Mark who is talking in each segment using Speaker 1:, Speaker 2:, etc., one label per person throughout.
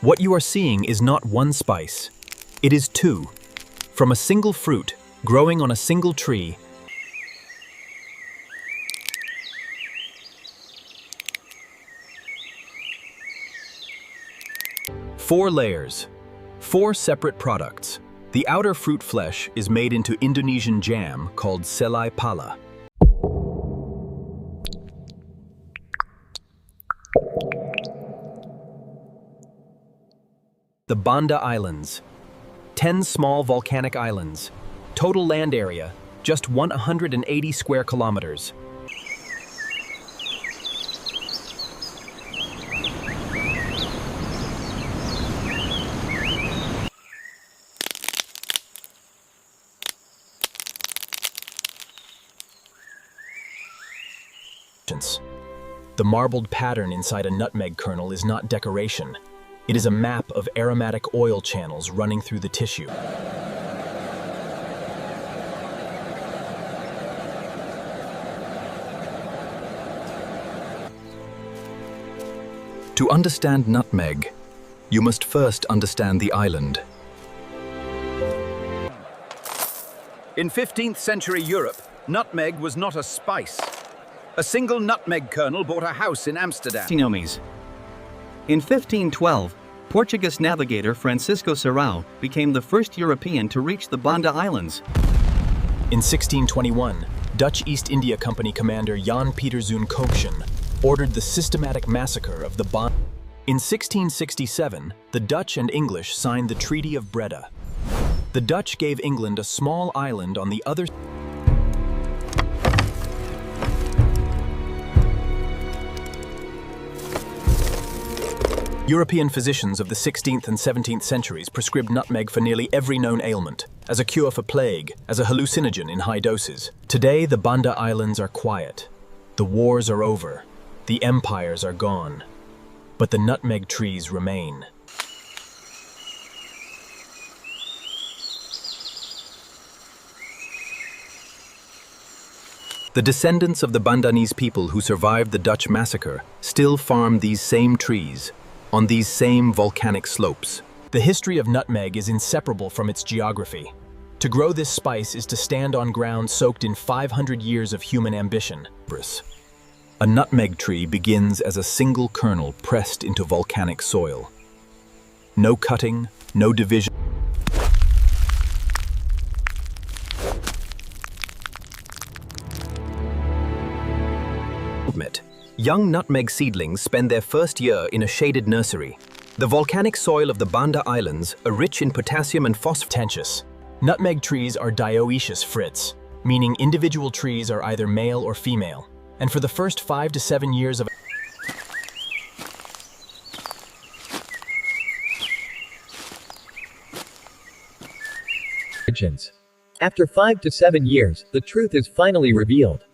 Speaker 1: What you are seeing is not one spice. It is two. From a single fruit, growing on a single tree, four layers, four separate products. The outer fruit flesh is made into Indonesian jam called selai pala. The Banda Islands. 10 small volcanic islands. Total land area, just 180 square kilometers. The marbled pattern inside a nutmeg kernel is not decoration. It is a map of aromatic oil channels running through the tissue. To understand nutmeg, you must first understand the island.
Speaker 2: In 15th century Europe, nutmeg was not a spice. A single nutmeg kernel bought a house in Amsterdam.
Speaker 3: In 1512, Portuguese navigator Francisco Serrao became the first European to reach the Banda Islands.
Speaker 1: In 1621, Dutch East India Company commander Jan Pieterszoon Kooksen ordered the systematic massacre of the Banda. In 1667, the Dutch and English signed the Treaty of Breda. The Dutch gave England a small island on the other. European physicians of the 16th and 17th centuries prescribed nutmeg for nearly every known ailment, as a cure for plague, as a hallucinogen in high doses. Today, the Banda Islands are quiet. The wars are over. The empires are gone. But the nutmeg trees remain. The descendants of the Bandanese people who survived the Dutch massacre still farm these same trees, on these same volcanic slopes. The history of nutmeg is inseparable from its geography. To grow this spice is to stand on ground soaked in 500 years of human ambition. A nutmeg tree begins as a single kernel pressed into volcanic soil. No cutting, no division. Young nutmeg seedlings spend their first year in a shaded nursery. The volcanic soil of the Banda Islands are rich in potassium and phosphorus. Nutmeg trees are dioecious fruits, meaning individual trees are either male or female. And for the first 5 to 7 years of
Speaker 4: After 5 to 7 years, the truth is finally revealed.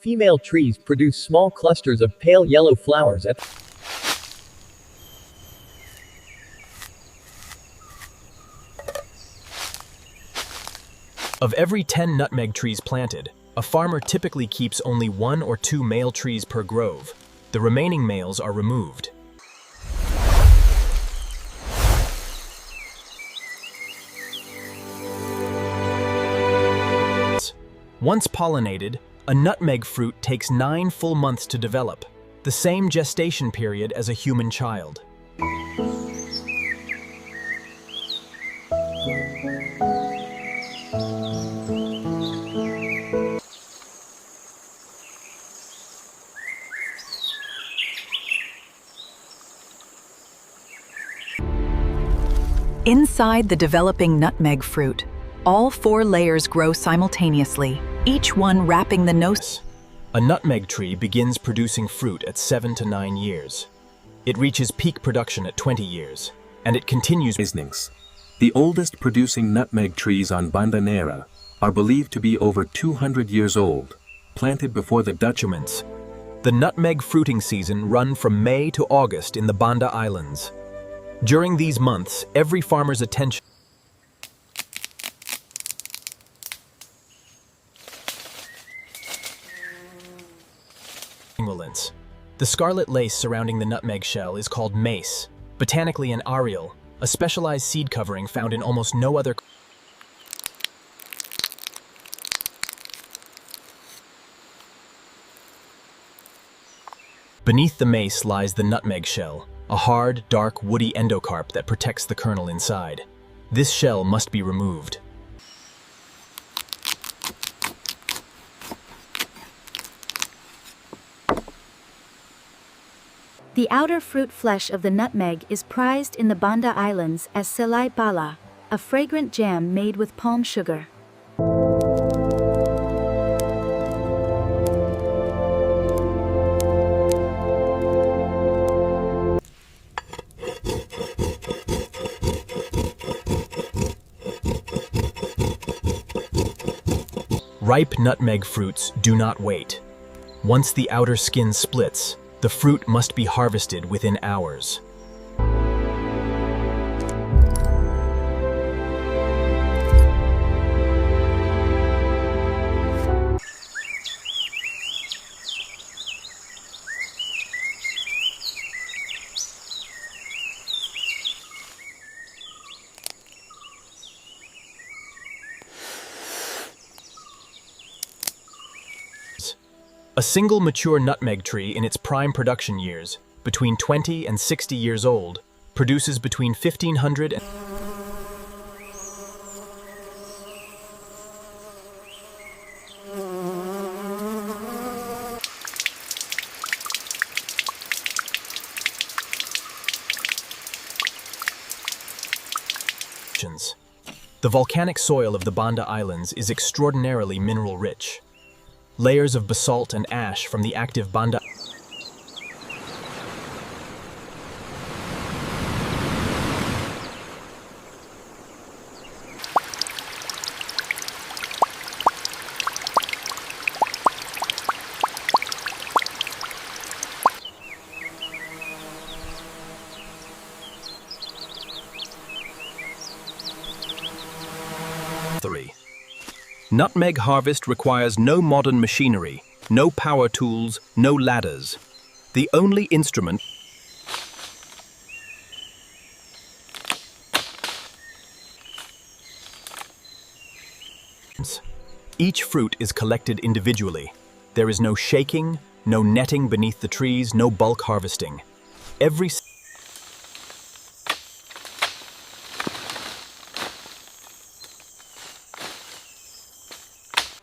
Speaker 4: Female trees produce small clusters of pale yellow flowers at
Speaker 1: Of every 10 nutmeg trees planted, a farmer typically keeps only 1 or 2 male trees per grove. The remaining males are removed. Once pollinated, a nutmeg fruit takes 9 full months to develop, the same gestation period as a human child.
Speaker 5: Inside the developing nutmeg fruit, all 4 layers grow simultaneously, each one wrapping the nose.
Speaker 1: A nutmeg tree begins producing fruit at 7 to 9 years. It reaches peak production at 20 years, and it continues.
Speaker 6: The oldest producing nutmeg trees on Banda Nera are believed to be over 200 years old, planted before the Dutch.
Speaker 1: The nutmeg fruiting season run from May to August in the Banda Islands. During these months, every farmer's attention The scarlet lace surrounding the nutmeg shell is called mace. Botanically an aerial, a specialized seed covering found in almost no other. Beneath the mace lies the nutmeg shell, a hard, dark, woody endocarp that protects the kernel inside. This shell must be removed.
Speaker 7: The outer fruit flesh of the nutmeg is prized in the Banda Islands as selai pala, a fragrant jam made with palm sugar.
Speaker 1: Ripe nutmeg fruits do not wait. Once the outer skin splits, the fruit must be harvested within hours. A single mature nutmeg tree in its prime production years, between 20 and 60 years old, produces between 1,500 and The volcanic soil of the Banda Islands is extraordinarily mineral-rich. Layers of basalt and ash from the active Banda Nutmeg harvest requires no modern machinery, no power tools, no ladders. The only instrument each fruit is collected individually. There is no shaking, no netting beneath the trees, no bulk harvesting. Every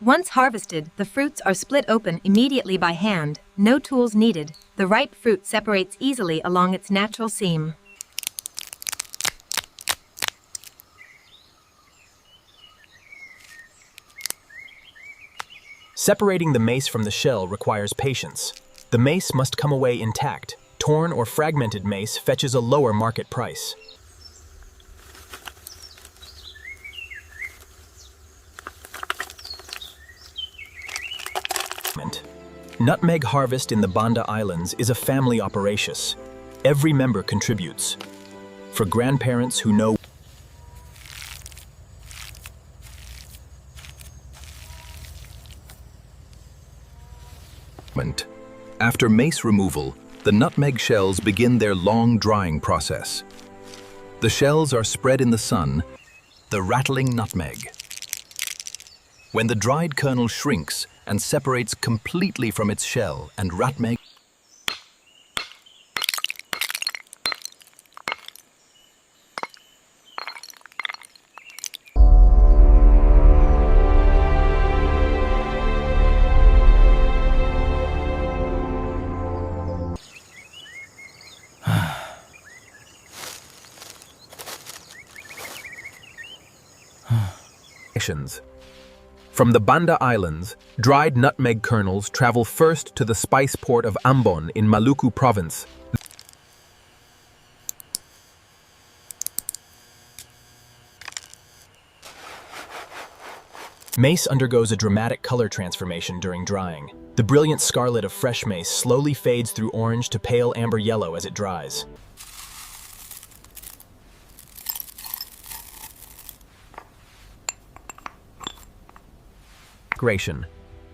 Speaker 8: Once harvested, the fruits are split open immediately by hand, no tools needed. The ripe fruit separates easily along its natural seam.
Speaker 1: Separating the mace from the shell requires patience. The mace must come away intact. Torn or fragmented mace fetches a lower market price. Nutmeg harvest in the Banda Islands is a family operation. Every member contributes. For grandparents who know after mace removal, the nutmeg shells begin their long drying process. The shells are spread in the sun, the rattling nutmeg. When the dried kernel shrinks and separates completely from its shell and nutmeg From the Banda Islands, dried nutmeg kernels travel first to the spice port of Ambon in Maluku province. Mace undergoes a dramatic color transformation during drying. The brilliant scarlet of fresh mace slowly fades through orange to pale amber yellow as it dries.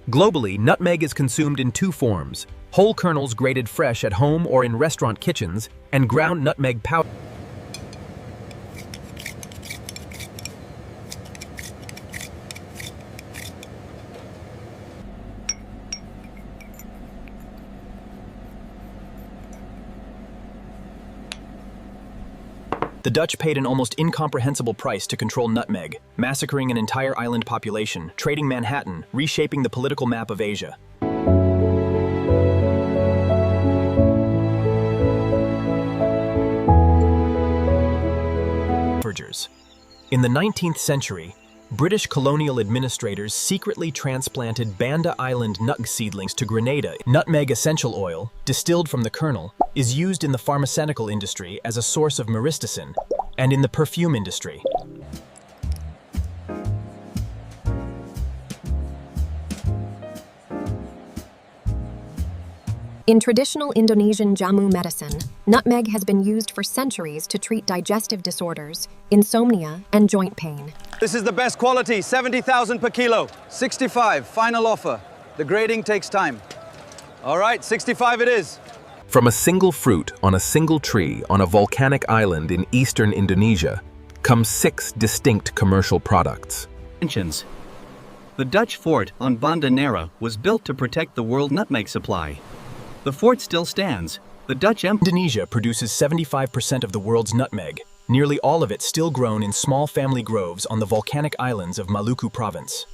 Speaker 1: Globally, nutmeg is consumed in two forms: whole kernels grated fresh at home or in restaurant kitchens, and ground nutmeg powder. The Dutch paid an almost incomprehensible price to control nutmeg, massacring an entire island population, trading Manhattan, reshaping the political map of Asia. In the 19th century, British colonial administrators secretly transplanted Banda Island nut seedlings to Grenada. Nutmeg essential oil, distilled from the kernel, is used in the pharmaceutical industry as a source of myristicin, and in the perfume industry.
Speaker 9: In traditional Indonesian jamu medicine, nutmeg has been used for centuries to treat digestive disorders, insomnia, and joint pain.
Speaker 10: This is the best quality, 70,000 per kilo. 65, final offer. The grading takes time. All right, 65 it is.
Speaker 1: From a single fruit on a single tree on a volcanic island in eastern Indonesia come 6 distinct commercial products.
Speaker 3: The Dutch fort on Banda Nera was built to protect the world nutmeg supply. The fort still stands. The Dutch Empire.
Speaker 1: Indonesia produces 75% of the world's nutmeg, nearly all of it still grown in small family groves on the volcanic islands of Maluku province.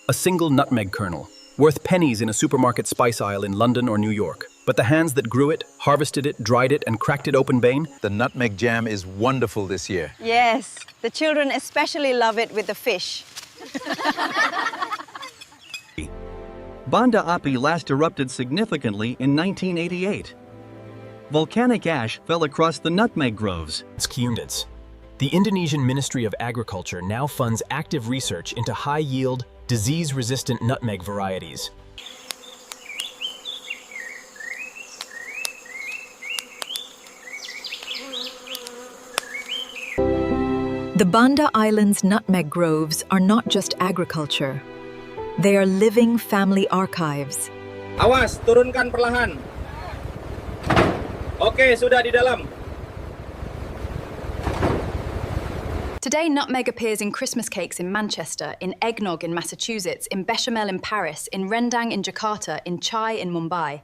Speaker 1: A single nutmeg kernel, worth pennies in a supermarket spice aisle in London or New York. But the hands that grew it, harvested it, dried it, and cracked it open, Bain?
Speaker 10: The nutmeg jam is wonderful this year.
Speaker 11: Yes, the children especially love it with the fish.
Speaker 3: Banda Api last erupted significantly in 1988. Volcanic ash fell across the nutmeg groves.
Speaker 1: The Indonesian Ministry of Agriculture now funds active research into high-yield, disease-resistant nutmeg varieties.
Speaker 5: The Banda Islands nutmeg groves are not just agriculture. They are living family archives.
Speaker 12: Awas, turunkan perlahan. Oke, sudah di dalam.
Speaker 13: Today, nutmeg appears in Christmas cakes in Manchester, in eggnog in Massachusetts, in bechamel in Paris, in rendang in Jakarta, in chai in Mumbai.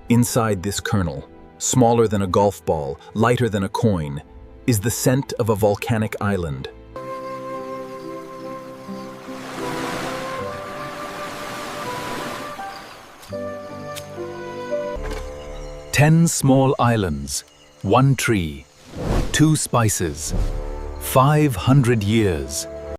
Speaker 1: Inside this kernel, smaller than a golf ball, lighter than a coin, is the scent of a volcanic island.
Speaker 14: "10 small islands, 1 tree, 2 spices, 500 years."